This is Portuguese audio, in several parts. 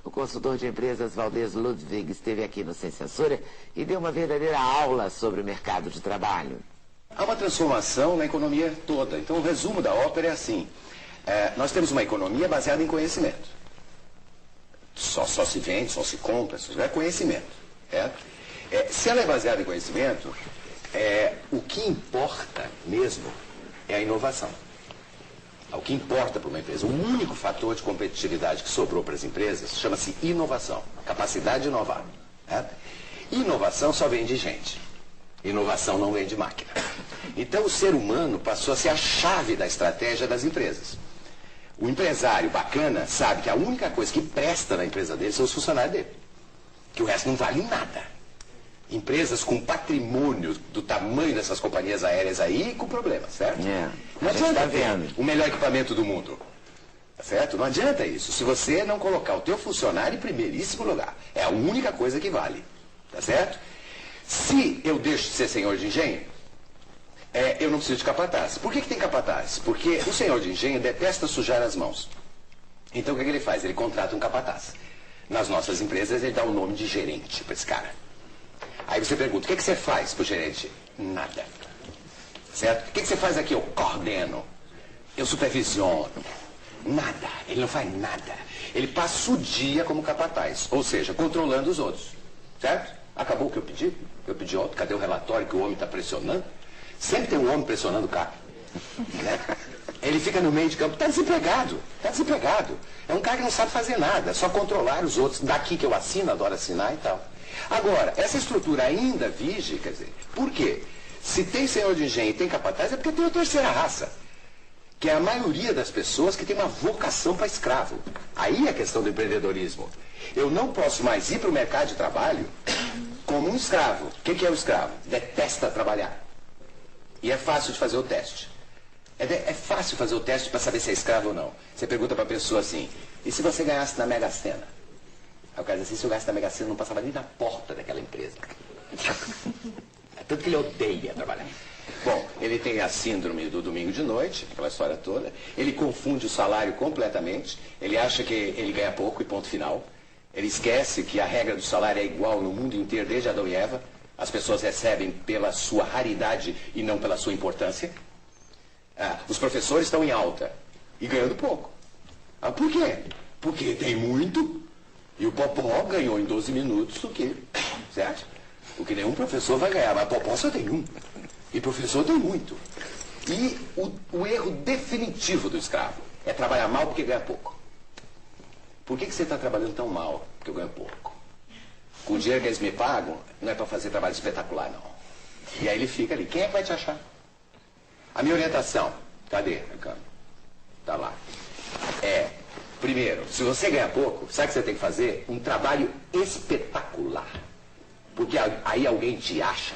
O consultor de empresas Valdez Ludwig esteve aqui no Sem Censura e deu uma verdadeira aula sobre o mercado de trabalho. Há uma transformação na economia toda. Então, o resumo da ópera é assim. Nós temos uma economia baseada em conhecimento. Só se vende, só se compra, só é conhecimento. Se ela é baseada em conhecimento, o que importa mesmo é a inovação. O que importa para uma empresa, o único fator de competitividade que sobrou para as empresas chama-se inovação, capacidade de inovar. Inovação só vem de gente, inovação não vem de máquina. Então o ser humano passou a ser a chave da estratégia das empresas. O empresário bacana sabe que a única coisa que presta na empresa dele são os funcionários dele, que o resto não vale nada. Empresas com patrimônio do tamanho dessas companhias aéreas aí com problemas, certo? Não adianta ter o melhor equipamento do mundo, certo? Não adianta isso, se você não colocar o teu funcionário em primeiríssimo lugar. É a única coisa que vale, tá certo? Se eu deixo de ser senhor de engenho, eu não preciso de capataz. Por que tem capataz? Porque o senhor de engenho detesta sujar as mãos. Então o que ele faz? Ele contrata um capataz. Nas nossas empresas ele dá o nome de gerente para esse cara. Aí você pergunta, o que você faz pro gerente? Nada. Certo? O que você faz aqui? Eu coordeno. Eu supervisiono. Nada. Ele não faz nada. Ele passa o dia como capataz. Ou seja, controlando os outros. Certo? Acabou o que eu pedi? Eu pedi outro. Cadê o relatório que o homem está pressionando? Sempre tem um homem pressionando o cara. Né? Ele fica no meio de campo. Está desempregado. Está desempregado. É um cara que não sabe fazer nada. Só controlar os outros. Daqui que eu assino, adoro assinar e tal. Agora, essa estrutura ainda vige, quer dizer, por quê? Se tem senhor de engenho e tem capataz, é porque tem a terceira raça, que é a maioria das pessoas que tem uma vocação para escravo. Aí é a questão do empreendedorismo. Eu não posso mais ir para o mercado de trabalho como um escravo. O que é o escravo? Detesta trabalhar. E é fácil de fazer o teste. É fácil fazer o teste para saber se é escravo ou não. Você pergunta para a pessoa assim, e se você ganhasse na Mega Sena? Aí o cara diz assim, se eu ganhasse na Mega Sena, não passava nem na porta daquela empresa. Tanto que ele odeia trabalhar. Bom, ele tem a síndrome do domingo de noite, aquela história toda. Ele confunde o salário completamente. Ele acha que ele ganha pouco e ponto final. Ele esquece que a regra do salário é igual no mundo inteiro, desde Adão e Eva. As pessoas recebem pela sua raridade e não pela sua importância. Os professores estão em alta e ganhando pouco. Por quê? Porque tem muito. E o Popó ganhou em 12 minutos o que, certo? O que nenhum professor vai ganhar, mas Popó só tem um. E professor tem muito. E o erro definitivo do escravo é trabalhar mal porque ganha pouco. Por que você está trabalhando tão mal? Porque eu ganho pouco. Com o dinheiro que eles me pagam, não é para fazer trabalho espetacular, não. E aí ele fica ali. Quem é que vai te achar? A minha orientação, cadê? Tá lá. Primeiro, se você ganha pouco, sabe o que você tem que fazer? Um trabalho espetacular. Porque aí alguém te acha.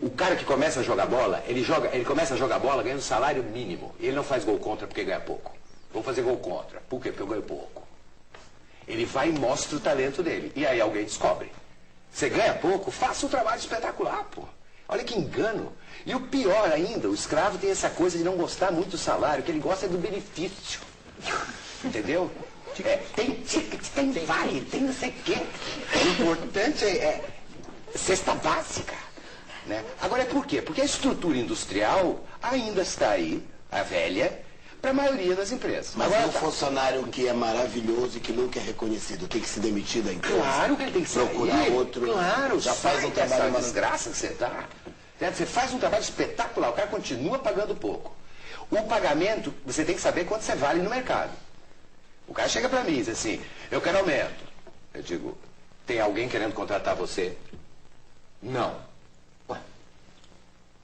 O cara que começa a jogar bola, ele começa a jogar bola ganhando salário mínimo. E ele não faz gol contra porque ganha pouco. Vou fazer gol contra. Por quê? Porque eu ganho pouco. Ele vai e mostra o talento dele. E aí alguém descobre. Você ganha pouco, faça um trabalho espetacular, pô. Olha que engano. E o pior ainda, o escravo tem essa coisa de não gostar muito do salário, que ele gosta é do benefício. Entendeu? Tem ticket, tem vale, tem não sei o quê. O importante é cesta básica. Né? Agora, por quê? Porque a estrutura industrial ainda está aí, a velha, para a maioria das empresas. Mas agora, um funcionário que é maravilhoso e que nunca é reconhecido tem que se demitir da empresa? Claro que ele tem que procurar outro. Claro, já faz um trabalho. Essa desgraça que você está. Você faz um trabalho espetacular, o cara continua pagando pouco. O pagamento, você tem que saber quanto você vale no mercado. O cara chega para mim e diz assim, eu quero aumento. Eu digo, tem alguém querendo contratar você? Não. Ué,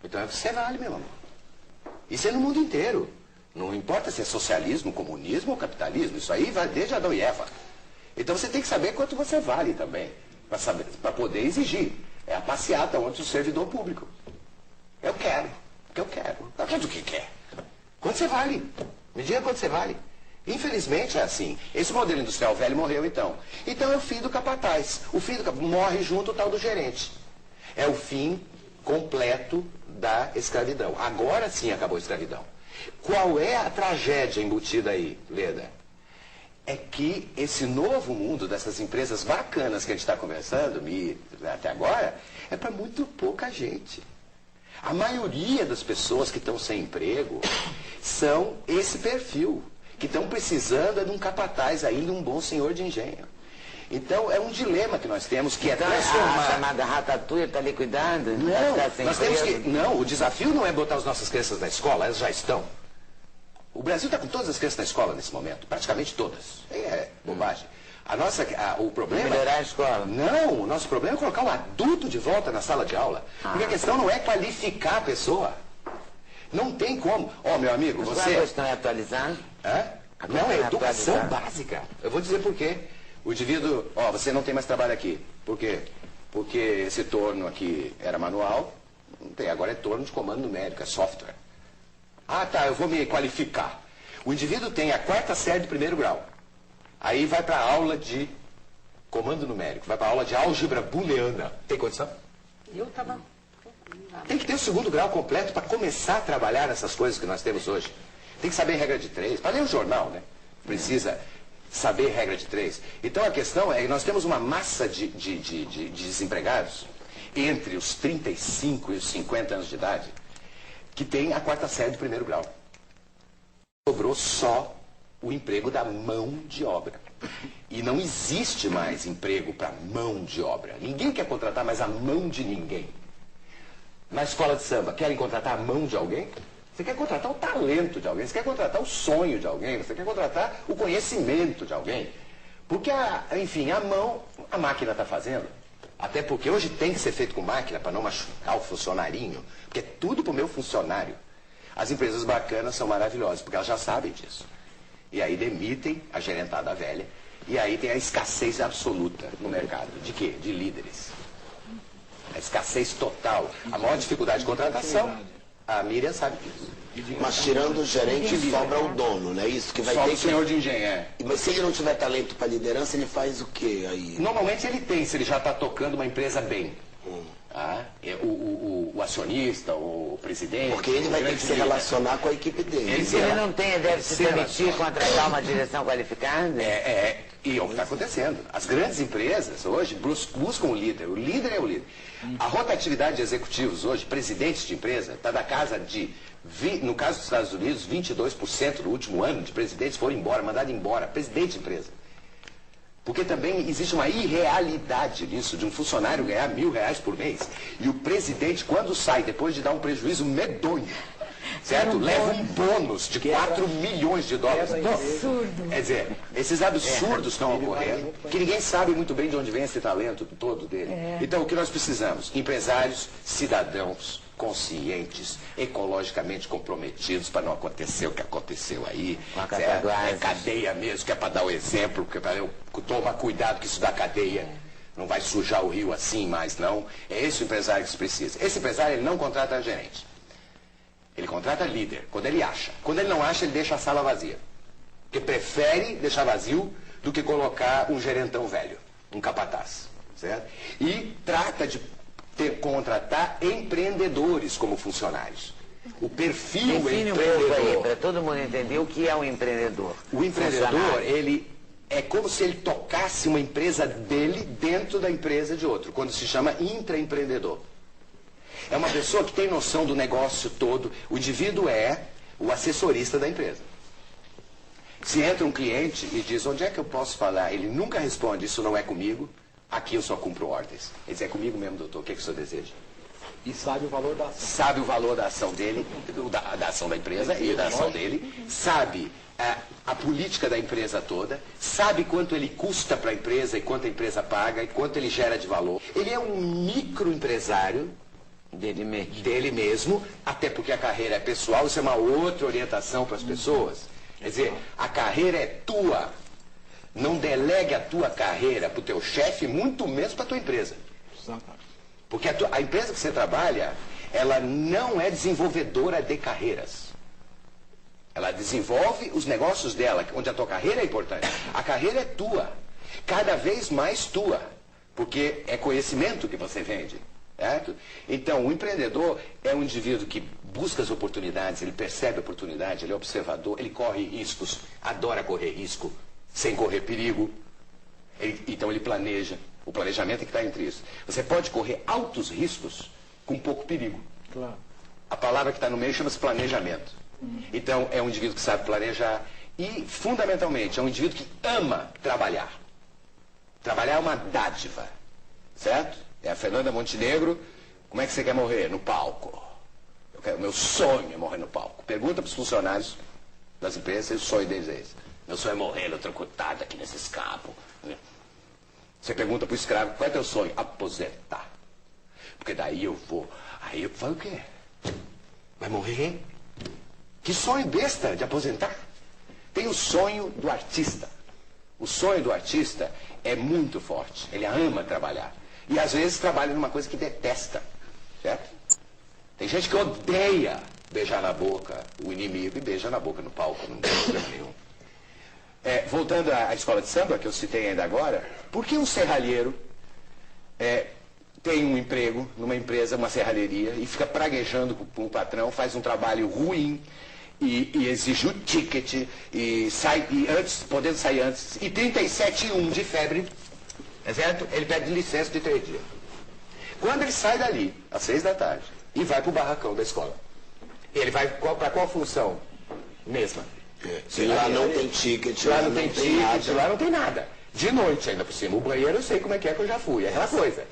então você vale, meu amor. Isso é no mundo inteiro. Não importa se é socialismo, comunismo ou capitalismo. Isso aí vai desde Adão e Eva. Então você tem que saber quanto você vale também. Para poder exigir. É a passeata onde o servidor público. Eu quero. Porque eu quero. Eu quero do que quer. Quanto você vale? Me diga quanto você vale. Infelizmente é assim. Esse modelo industrial velho morreu então. Então é o fim do capataz. O fim do capataz morre junto o tal do gerente. É o fim completo da escravidão. Agora sim acabou a escravidão. Qual é a tragédia embutida aí, Leda? é que esse novo mundo dessas empresas bacanas que a gente está conversando, até agora, é para muito pouca gente. A maioria das pessoas que estão sem emprego são esse perfil, que estão precisando de um capataz aí, de um bom senhor de engenho. Então, é um dilema que nós temos, que então, é transformar... A chamada ratatouille está liquidando? Não, nós temos que... Não, o desafio não é botar as nossas crianças na escola, elas já estão. O Brasil está com todas as crianças na escola nesse momento, praticamente todas. É bobagem. O problema... Melhorar a escola. Não, o nosso problema é colocar o adulto de volta na sala de aula. Porque a questão não é qualificar a pessoa. Não tem como. Meu amigo, mas você... a questão é atualizar? Não, é educação básica. Eu vou dizer por quê. O indivíduo, você não tem mais trabalho aqui. Por quê? Porque esse torno aqui era manual, não tem, agora é torno de comando numérico, é software. Eu vou me qualificar. O indivíduo tem a 4ª série de 1º grau. Aí vai para a aula de comando numérico, vai para a aula de álgebra booleana. Tem condição? Tem que ter o 2º grau completo para começar a trabalhar nessas coisas que nós temos hoje. Tem que saber regra de 3. Para ler o jornal, né? Precisa saber regra de 3. Então a questão é que nós temos uma massa de desempregados entre os 35 e os 50 anos de idade que tem a 4ª série de 1º grau. Sobrou só o emprego da mão de obra. E não existe mais emprego para mão de obra. Ninguém quer contratar mais a mão de ninguém. Na escola de samba, querem contratar a mão de alguém? Você quer contratar o talento de alguém, você quer contratar o sonho de alguém, você quer contratar o conhecimento de alguém. Porque, enfim, a mão, a máquina está fazendo. Até porque hoje tem que ser feito com máquina para não machucar o funcionarinho. Porque é tudo para o meu funcionário. As empresas bacanas são maravilhosas, porque elas já sabem disso. E aí demitem a gerentada velha. E aí tem a escassez absoluta no mercado. De quê? De líderes. A escassez total. A maior dificuldade de contratação, a Miriam sabe disso. Mas tirando o gerente, sobra o dono, né? Isso que vai Só ter o senhor de engenho. Mas se ele não tiver talento para liderança, ele faz o quê aí? Normalmente ele tem, se ele já está tocando uma empresa bem. O acionista, o presidente... Porque ele vai ter que se relacionar com a equipe dele. Se ele não tem, deve se permitir contratar uma direção qualificada? E é o que está acontecendo. As grandes empresas hoje buscam o líder. O líder é o líder. A rotatividade de executivos hoje, presidentes de empresa, está da casa de, no caso dos Estados Unidos, 22% no último ano de presidentes foram embora, mandados embora, presidente de empresa. Porque também existe uma irrealidade nisso, de um funcionário ganhar R$1.000 por mês. E o presidente, quando sai, depois de dar um prejuízo medonho, certo? Leva um bônus de 4 milhões de dólares. Absurdo. Quer dizer, esses absurdos estão ocorrendo, que ninguém sabe muito bem de onde vem esse talento todo dele. Então, o que nós precisamos? Empresários, cidadãos, conscientes, ecologicamente comprometidos para não acontecer o que aconteceu aí. É cadeia mesmo, que é para dar o exemplo, que é para eu tomar cuidado que isso dá cadeia. Não vai sujar o rio assim mais, não. É esse o empresário que se precisa. Esse empresário, ele não contrata gerente. Ele contrata líder, quando ele acha. Quando ele não acha, ele deixa a sala vazia. Porque prefere deixar vazio do que colocar um gerentão velho, um capataz. Certo? E trata de contratar empreendedores como funcionários. O perfil empreendedor. Para todo mundo entender o que é um empreendedor. O empreendedor, ele é como se ele tocasse uma empresa dele dentro da empresa de outro, quando se chama intraempreendedor. É uma pessoa que tem noção do negócio todo. O indivíduo é o assessorista da empresa. Se entra um cliente e diz, onde é que eu posso falar? Ele nunca responde, isso não é comigo, aqui eu só cumpro ordens. Ele diz, é comigo mesmo, doutor, o que é que o senhor deseja? E sabe o valor da ação. Sabe o valor da ação dele, da ação da empresa e da ação dele. Sabe a política da empresa toda. Sabe quanto ele custa para a empresa e quanto a empresa paga e quanto ele gera de valor. Ele é um microempresário dele mesmo, até porque a carreira é pessoal, isso é uma outra orientação para as pessoas. Quer dizer, a carreira é tua. Não delegue a tua carreira para o teu chefe, muito menos para a tua empresa. Porque a empresa que você trabalha, ela não é desenvolvedora de carreiras. Ela desenvolve os negócios dela, onde a tua carreira é importante. A carreira é tua. Cada vez mais tua. Porque é conhecimento que você vende. Certo? Então, o empreendedor é um indivíduo que busca as oportunidades, ele percebe a oportunidade, ele é observador, ele corre riscos, adora correr risco, sem correr perigo. Então ele planeja. O planejamento é que está entre isso. Você pode correr altos riscos com pouco perigo. Claro. A palavra que está no meio chama-se planejamento. Então é um indivíduo que sabe planejar e, fundamentalmente, é um indivíduo que ama trabalhar. Trabalhar é uma dádiva, certo? É a Fernanda Montenegro. Como é que você quer morrer? No palco. Meu sonho é morrer no palco. Pergunta para os funcionários das empresas, o sonho deles é esse. Meu sonho é morrer eletrocutado aqui nesse escavo. Você pergunta para o escravo, qual é teu sonho? Aposentar. Porque daí eu vou. Aí eu falo o quê? Vai morrer? Que sonho besta de aposentar. Tem o sonho do artista. O sonho do artista é muito forte. Ele ama trabalhar. E às vezes trabalha numa coisa que detesta. Certo? Tem gente que odeia beijar na boca o inimigo e beija na boca no palco, não tem problema nenhum. Voltando à escola de samba, que eu citei ainda agora, por que um serralheiro tem um emprego numa empresa, uma serralheria, e fica praguejando com um patrão, faz um trabalho ruim e exige o ticket, e sai podendo sair antes, e 37,1 de febre, é certo? Ele pede licença de 3 dias. Quando ele sai dali, às 6 da tarde, e vai para o barracão da escola, ele vai para qual função? Mesma. Se lá não tem ticket, lá não tem ticket, lá não tem nada. De noite ainda por cima. O banheiro eu sei como é que eu já fui, é aquela coisa.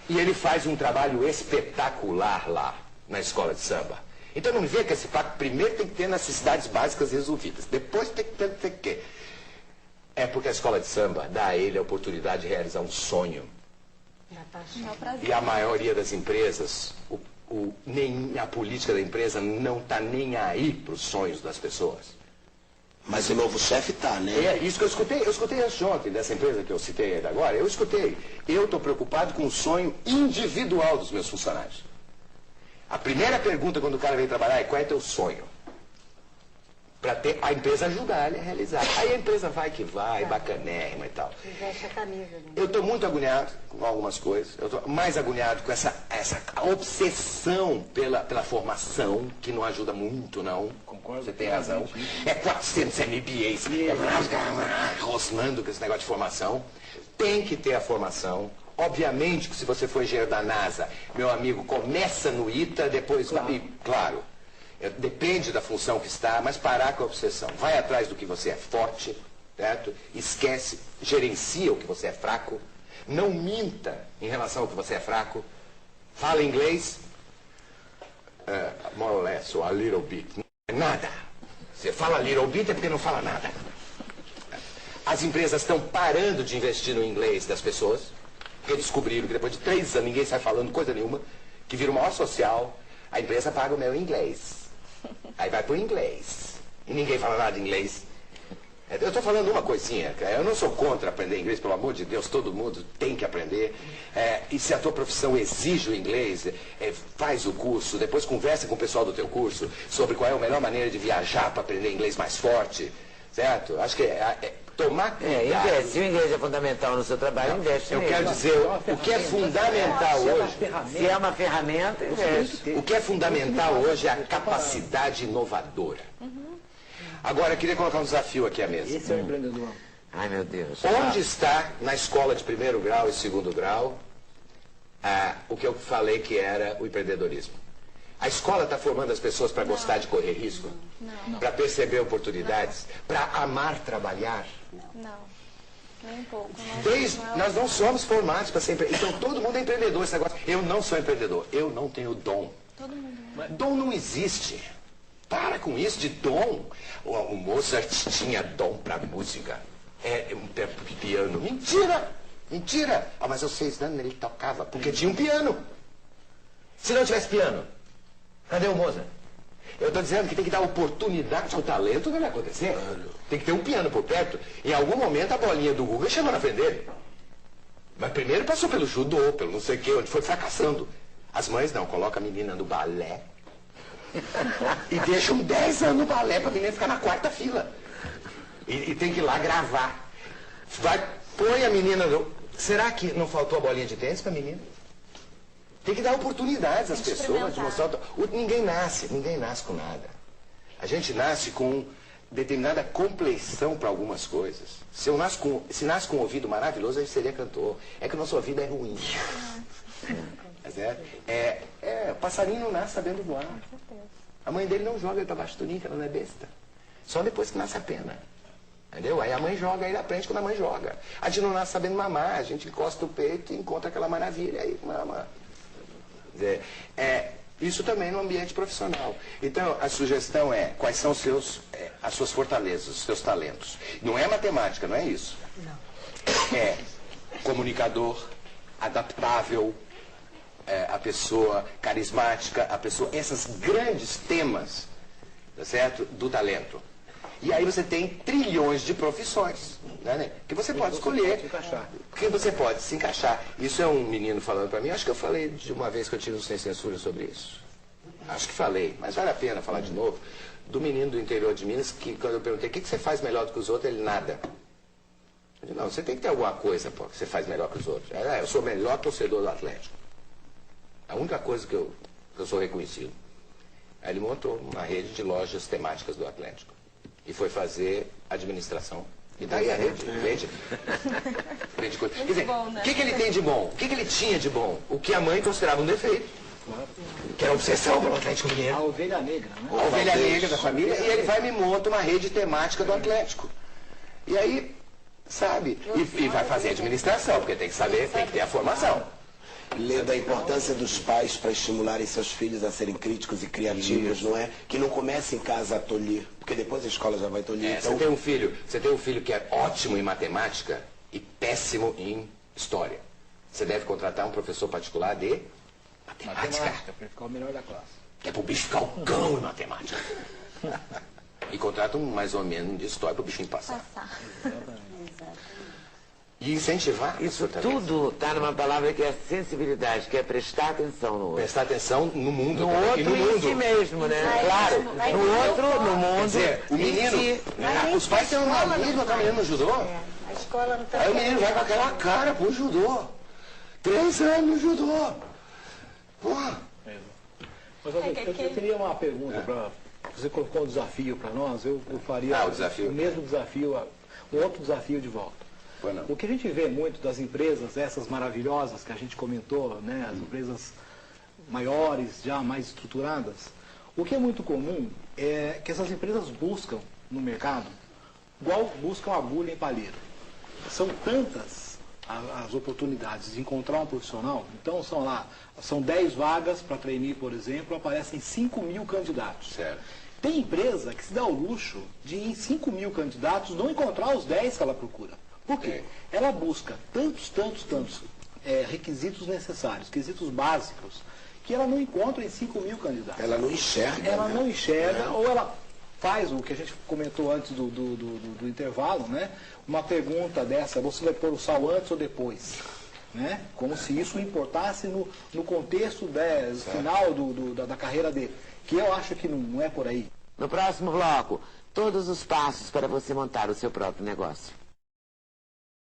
E ele faz um trabalho espetacular lá, na escola de samba. Então não me vê que esse fato primeiro tem que ter necessidades básicas resolvidas, depois tem que. É porque a escola de samba dá a ele a oportunidade de realizar um sonho. E a maioria das empresas, nem a política da empresa não está nem aí para os sonhos das pessoas. Mas o novo chefe tá, né? É isso que eu escutei. Eu escutei antes de ontem, dessa empresa que eu citei ainda agora. Eu escutei. Eu estou preocupado com o sonho individual dos meus funcionários. A primeira pergunta quando o cara vem trabalhar é: qual é teu sonho? Para ter a empresa ajudar ele a realizar. Aí a empresa vai que vai, bacanérrima e tal. Veste a camisa, né? Eu estou muito agoniado com algumas coisas. Eu estou mais agoniado com essa obsessão pela formação, que não ajuda muito, não. Concordo. Você tem razão. É 400 MBAs, rosnando com esse negócio de formação. Tem que ter a formação. Obviamente que se você for engenheiro da NASA, meu amigo, começa no ITA, depois vai. Claro. Depende da função que está, mas parar com a obsessão. Vai atrás do que você é forte, certo? Esquece, gerencia o que você é fraco. Não minta em relação ao que você é fraco. Fala inglês, more or less, or a little bit. Não é nada. Você fala little bit é porque não fala nada. As empresas estão parando de investir no inglês das pessoas, porque descobriram que depois de 3 anos ninguém sai falando coisa nenhuma, que vira uma maior social, a empresa paga o meu inglês. Aí vai pro inglês. E ninguém fala nada de inglês. Eu estou falando uma coisinha, cara. Eu não sou contra aprender inglês, pelo amor de Deus, todo mundo tem que aprender. E se a tua profissão exige o inglês, faz o curso, depois conversa com o pessoal do teu curso sobre qual é a melhor maneira de viajar para aprender inglês mais forte. Certo? Acho que tomar cuidado. Investe. Se o inglês é fundamental no seu trabalho, investe Eu nele. quero dizer, o que é fundamental hoje... Se é uma ferramenta, investe. O que é fundamental hoje é a capacidade inovadora. Agora, eu queria colocar um desafio aqui à mesa. Esse é o empreendedor. Ai, meu Deus. Onde está, na escola de 1º grau e 2º grau, o que eu falei que era o empreendedorismo? A escola está formando as pessoas para gostar de correr risco? Para perceber oportunidades? Para amar trabalhar? Não, nem um pouco. Nós não somos formados para ser empreendedor. Então todo mundo é empreendedor. Esse negócio. Eu não sou empreendedor. Eu não tenho dom. Todo mundo. Dom não existe. Para com isso de dom. O Mozart tinha dom para música. Um piano. Mentira! Mentira! Mas aos 6 anos ele tocava, porque tinha um piano. Se não tivesse piano, cadê o Mozart? Eu estou dizendo que tem que dar oportunidade ao talento, não vai acontecer. Tem que ter um piano por perto. Em algum momento a bolinha do Google chama na frente dele. Mas primeiro passou pelo judô, pelo não sei o quê, onde foi fracassando. As mães não, colocam a menina no balé. E deixam 10 anos no balé para a menina ficar na 4ª fila. E tem que ir lá gravar. Põe a menina no... Será que não faltou a bolinha de tênis para a menina? Tem que dar oportunidades às pessoas de mostrar. Ninguém nasce com nada. A gente nasce com determinada compleição para algumas coisas. Se nasce com um ouvido maravilhoso, a gente seria cantor. É que o nosso ouvido é ruim. Passarinho não nasce sabendo voar. A mãe dele não joga ele para baixo do ninho, ela não é besta. Só depois que nasce a pena. Entendeu? Aí a mãe joga, aí ele aprende quando a mãe joga. A gente não nasce sabendo mamar, a gente encosta o peito e encontra aquela maravilha, aí mama. Quer dizer, isso também no ambiente profissional. Então, a sugestão é, quais são as suas fortalezas, os seus talentos. Não é matemática, não é isso. Não. É comunicador, adaptável, a pessoa carismática, a pessoa... Esses grandes temas, tá certo? Do talento. E aí você tem trilhões de profissões, né? Que você pode escolher, que você pode se encaixar. Isso é um menino falando para mim, acho que eu falei de uma vez que eu tive um Sem Censura sobre isso. Acho que falei, mas vale a pena falar de novo. Do menino do interior de Minas, que quando eu perguntei, o que você faz melhor do que os outros? Ele, nada. Eu disse, não, você tem que ter alguma coisa, pô, que você faz melhor que os outros. Eu sou o melhor torcedor do Atlético. A única coisa que eu sou reconhecido. Aí ele montou uma rede de lojas temáticas do Atlético. E foi fazer administração. E daí a rede vende coisa. Quer dizer, o que ele tem de bom? O que ele tinha de bom? O que a mãe considerava um defeito. Que era obsessão pelo Atlético Mineiro. A ovelha negra, né? A ovelha negra da família. E ele vai e me monta uma rede temática do Atlético. E aí, sabe? E vai fazer administração, porque tem que saber, tem que ter a formação. Lê da importância dos pais para estimularem seus filhos a serem críticos e criativos, não é? Que não comece em casa a tolir, porque depois a escola já vai tolir. Então... Você tem um filho que é ótimo em matemática e péssimo em história. Você deve contratar um professor particular de matemática. Para ficar o melhor da classe. Que é pro bicho ficar o cão em matemática. E contrata um mais ou menos de história pro bichinho passar. E incentivar isso tudo está numa palavra que é sensibilidade, que é prestar atenção no outro. Prestar atenção no mundo. No outro e no mundo. Em si mesmo, né? Claro. No outro, no mundo. Quer dizer, o menino... Os pais têm uma mesma que a menina no judô. A escola não está... Aí o menino vai com aquela cara pro judô. 3 anos no judô. Porra. Mas eu teria uma pergunta para... Você colocou um desafio para nós, eu faria o mesmo desafio, um outro desafio de volta. O que a gente vê muito das empresas, essas maravilhosas que a gente comentou, né, as empresas maiores, já mais estruturadas, o que é muito comum é que essas empresas buscam no mercado, igual buscam agulha em palheiro. São tantas as oportunidades de encontrar um profissional, então são 10 vagas para trainee, por exemplo, aparecem 5.000 candidatos. Certo. Tem empresa que se dá o luxo de, em 5.000 candidatos, não encontrar os 10 que ela procura. Por quê? Ela busca tantos requisitos necessários, requisitos básicos, que ela não encontra em 5.000 candidatos. Ela não enxerga. Ela não enxerga, ou ela faz o que a gente comentou antes do intervalo, né? Uma pergunta dessa, você vai pôr o sal antes ou depois? Né? Como se isso importasse no contexto final da carreira dele. Que eu acho que não é por aí. No próximo bloco, todos os passos para você montar o seu próprio negócio.